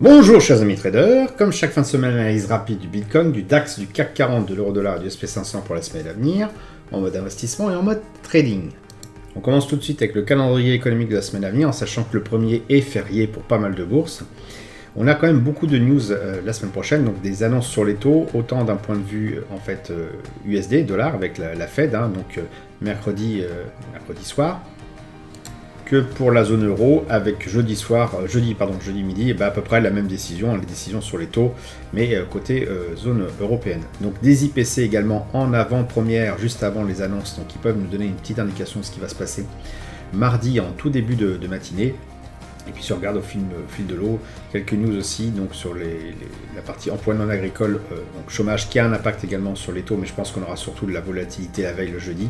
Bonjour chers amis traders, comme chaque fin de semaine, analyse rapide du Bitcoin, du DAX, du CAC 40, de l'euro-dollar et du SP500 pour la semaine à venir, en mode investissement et en mode trading. On commence tout de suite avec le calendrier économique de la semaine à venir, en sachant que le premier est férié pour pas mal de bourses. On a quand même beaucoup de news la semaine prochaine, donc des annonces sur les taux, autant d'un point de vue USD, dollar, avec la Fed, mercredi soir, que pour la zone euro, avec jeudi midi, à peu près la même décision, les décisions sur les taux, mais côté zone européenne. Donc des IPC également en avant-première, juste avant les annonces, donc qui peuvent nous donner une petite indication de ce qui va se passer mardi en tout début de matinée. Et puis si on regarde au fil de l'eau, quelques news aussi donc sur la partie emploi non agricole, donc chômage qui a un impact également sur les taux, mais je pense qu'on aura surtout de la volatilité la veille le jeudi.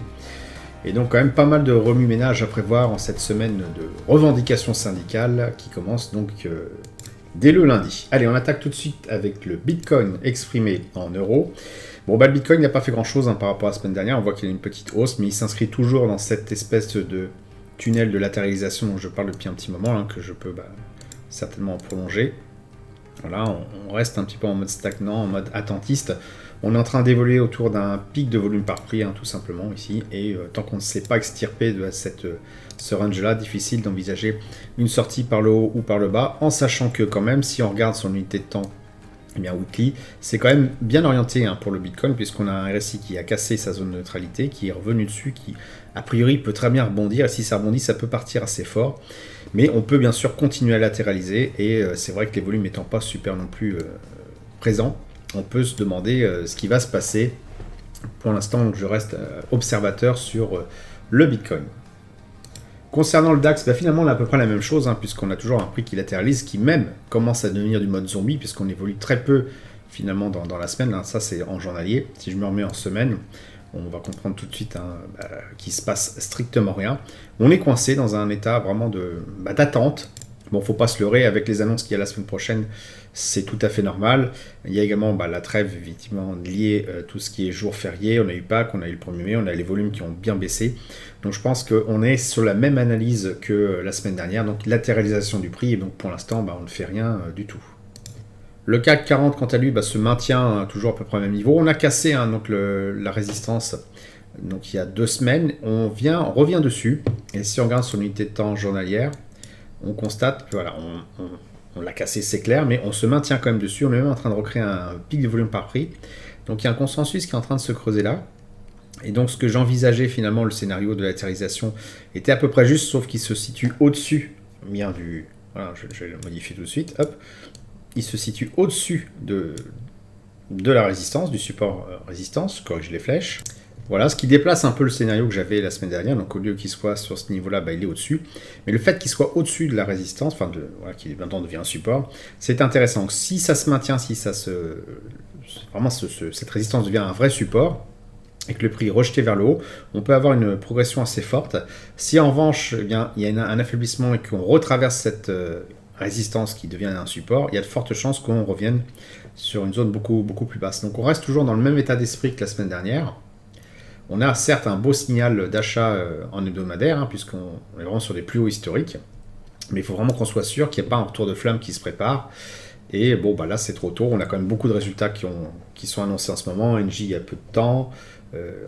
Et donc quand même pas mal de remue-ménage à prévoir en cette semaine de revendications syndicales qui commence donc dès le lundi. Allez, on attaque tout de suite avec le Bitcoin exprimé en euros. Bon, le Bitcoin n'a pas fait grand-chose par rapport à la semaine dernière, on voit qu'il y a une petite hausse, mais il s'inscrit toujours dans cette espèce de tunnel de latéralisation dont je parle depuis un petit moment, que je peux certainement prolonger. Voilà, on reste un petit peu en mode stagnant, en mode attentiste. On est en train d'évoluer autour d'un pic de volume par prix, tout simplement, ici. Et tant qu'on ne s'est pas extirpé de ce range-là, difficile d'envisager une sortie par le haut ou par le bas, en sachant que quand même, si on regarde son unité de temps, weekly, c'est quand même bien orienté pour le Bitcoin, puisqu'on a un RSI qui a cassé sa zone de neutralité, qui est revenu dessus, qui a priori peut très bien rebondir, et si ça rebondit, ça peut partir assez fort. Mais on peut bien sûr continuer à latéraliser, et c'est vrai que les volumes n'étant pas super non plus présents, on peut se demander ce qui va se passer. Pour l'instant, je reste observateur sur le Bitcoin. Concernant le DAX, finalement, on a à peu près la même chose, puisqu'on a toujours un prix qui latéralise, qui même commence à devenir du mode zombie, puisqu'on évolue très peu, finalement, dans la semaine. Ça, c'est en journalier. Si je me remets en semaine, on va comprendre tout de suite qu'il se passe strictement rien. On est coincé dans un état vraiment d'attente. Bon, faut pas se leurrer, avec les annonces qu'il y a la semaine prochaine, c'est tout à fait normal. Il y a également la trêve, effectivement, liée tout ce qui est jour férié. On a eu Pâques, on a eu le 1er mai, on a les volumes qui ont bien baissé. Donc je pense qu'on est sur la même analyse que la semaine dernière, donc latéralisation du prix, et donc pour l'instant, on ne fait rien du tout. Le CAC 40, quant à lui, se maintient toujours à peu près au même niveau. On a cassé la résistance donc il y a 2 semaines. On revient dessus, et si on regarde sur l'unité de temps journalière, on constate que on l'a cassé, c'est clair, mais on se maintient quand même dessus. On est même en train de recréer un pic de volume par prix. Donc il y a un consensus qui est en train de se creuser là. Et donc ce que j'envisageais finalement, le scénario de latérisation, était à peu près juste, sauf qu'il se situe au-dessus du... Voilà, je vais le modifier tout de suite. Hop. Il se situe au-dessus de la résistance, du support résistance. Je corrige les flèches. Voilà, ce qui déplace un peu le scénario que j'avais la semaine dernière. Donc au lieu qu'il soit sur ce niveau-là, il est au-dessus. Mais le fait qu'il soit au-dessus de la résistance, qu'il maintenant devient un support, c'est intéressant. Donc, si ça se maintient, si cette résistance devient un vrai support, et que le prix est rejeté vers le haut, on peut avoir une progression assez forte. Si en revanche, il y a un affaiblissement et qu'on retraverse cette résistance qui devient un support, il y a de fortes chances qu'on revienne sur une zone beaucoup, beaucoup plus basse. Donc on reste toujours dans le même état d'esprit que la semaine dernière. On a certes un beau signal d'achat en hebdomadaire, puisqu'on est vraiment sur des plus hauts historiques, mais il faut vraiment qu'on soit sûr qu'il n'y a pas un retour de flamme qui se prépare. Et là c'est trop tôt, on a quand même beaucoup de résultats qui sont annoncés en ce moment. Engie il y a peu de temps,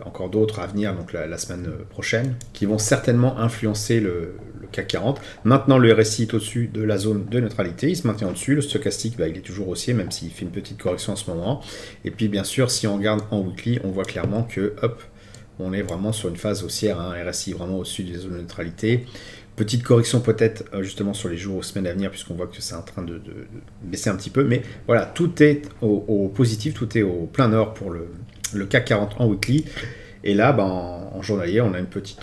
encore d'autres à venir, donc la semaine prochaine, qui vont certainement influencer le CAC 40. Maintenant le RSI est au-dessus de la zone de neutralité, il se maintient au-dessus, le stochastique il est toujours haussier, même s'il fait une petite correction en ce moment. Et puis bien sûr, si on regarde en weekly, on voit clairement que on est vraiment sur une phase haussière, RSI vraiment au-dessus des zones de neutralité. Petite correction peut-être justement sur les jours ou semaines à venir, puisqu'on voit que c'est en train de baisser un petit peu. Mais voilà, tout est au positif, tout est au plein nord pour le CAC 40 en weekly. Et là, en journalier, on a un petit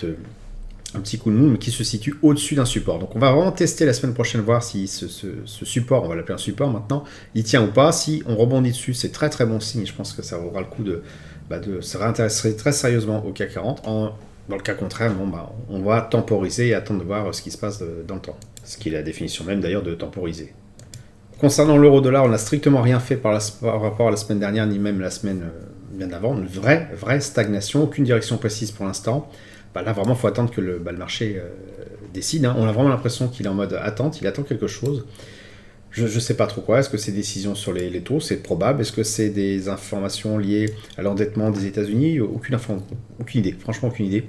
coup de mou, mais qui se situe au-dessus d'un support. Donc on va vraiment tester la semaine prochaine, voir si ce support, on va l'appeler un support maintenant, il tient ou pas. Si on rebondit dessus, c'est très très bon signe. Je pense que ça vaudra le coup de se réintéresser très sérieusement au CAC 40. Dans le cas contraire, on va temporiser et attendre de voir ce qui se passe dans le temps. Ce qui est la définition même d'ailleurs de temporiser. Concernant l'euro-dollar, on n'a strictement rien fait par rapport à la semaine dernière, ni même la semaine bien avant. Une vraie stagnation, aucune direction précise pour l'instant. Là vraiment, il faut attendre que le marché décide. On a vraiment l'impression qu'il est en mode attente, il attend quelque chose. Je ne sais pas trop quoi. Est-ce que c'est des décisions sur les taux? C'est probable. Est-ce que c'est des informations liées à l'endettement des États-Unis? Aucune idée. Franchement, aucune idée.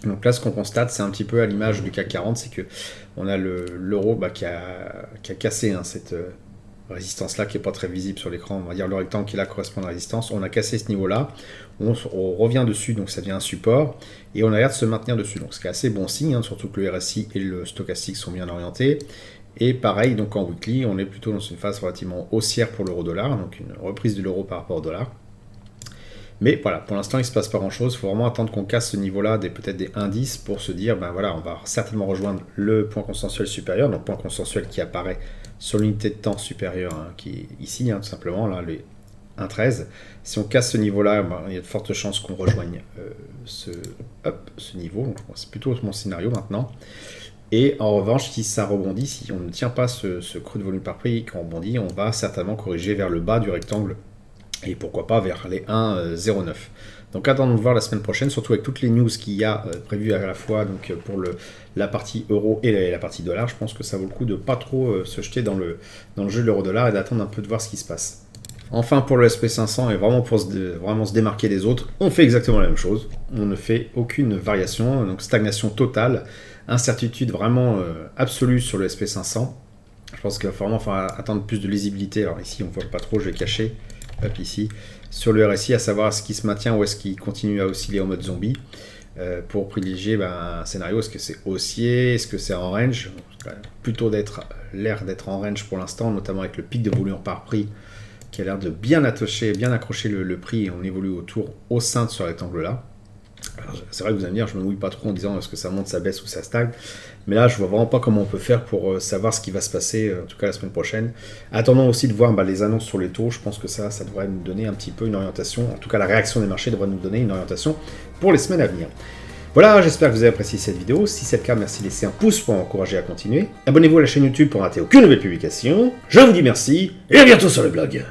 Donc là, ce qu'on constate, c'est un petit peu à l'image du CAC 40, c'est que on a l'euro qui a cassé cette résistance-là qui n'est pas très visible sur l'écran. On va dire le rectangle qui là correspond à la résistance. On a cassé ce niveau-là. On revient dessus, donc ça devient un support. Et on a l'air de se maintenir dessus. Donc ce qui est assez bon signe, surtout que le RSI et le stochastique sont bien orientés. Et pareil, donc en weekly, on est plutôt dans une phase relativement haussière pour l'euro-dollar, donc une reprise de l'euro par rapport au dollar. Mais voilà, pour l'instant, il ne se passe pas grand-chose. Il faut vraiment attendre qu'on casse ce niveau-là, peut-être des indices, pour se dire, on va certainement rejoindre le point consensuel supérieur, donc point consensuel qui apparaît sur l'unité de temps supérieure, qui est ici, tout simplement, là, le 1,13. Si on casse ce niveau-là, il y a de fortes chances qu'on rejoigne ce niveau. Donc, c'est plutôt mon scénario maintenant. Et en revanche, si ça rebondit, si on ne tient pas ce creux de volume par prix, qu'on rebondit, on va certainement corriger vers le bas du rectangle et pourquoi pas vers les 1,09. Donc attendons de voir la semaine prochaine, surtout avec toutes les news qu'il y a prévues à la fois donc pour la partie euro et la partie dollar. Je pense que ça vaut le coup de pas trop se jeter dans le jeu de l'euro-dollar et d'attendre un peu de voir ce qui se passe. Enfin, pour le SP500, et vraiment pour vraiment se démarquer des autres, on fait exactement la même chose. On ne fait aucune variation, donc stagnation totale, incertitude vraiment absolue sur le SP500. Je pense qu'il va vraiment falloir attendre plus de lisibilité. Alors ici, on ne voit pas trop, je vais cacher. Hop, ici, sur le RSI, à savoir est-ce qu'il se maintient ou est-ce qu'il continue à osciller en mode zombie. Pour privilégier un scénario, est-ce que c'est haussier, est-ce que c'est en range? Plutôt l'air d'être en range pour l'instant, notamment avec le pic de volume par prix qui a l'air de bien accrocher le prix et on évolue au sein de ce rectangle-là. C'est vrai que vous allez me dire, je me mouille pas trop en disant est-ce que ça monte, ça baisse ou ça stagne. Mais là, je vois vraiment pas comment on peut faire pour savoir ce qui va se passer, en tout cas la semaine prochaine. Attendons aussi de voir les annonces sur les taux. Je pense que ça devrait nous donner un petit peu une orientation. En tout cas, la réaction des marchés devrait nous donner une orientation pour les semaines à venir. Voilà, j'espère que vous avez apprécié cette vidéo. Si c'est le cas, merci de laisser un pouce pour m'encourager à continuer. Abonnez-vous à la chaîne YouTube pour rater aucune nouvelle publication. Je vous dis merci et à bientôt sur le blog.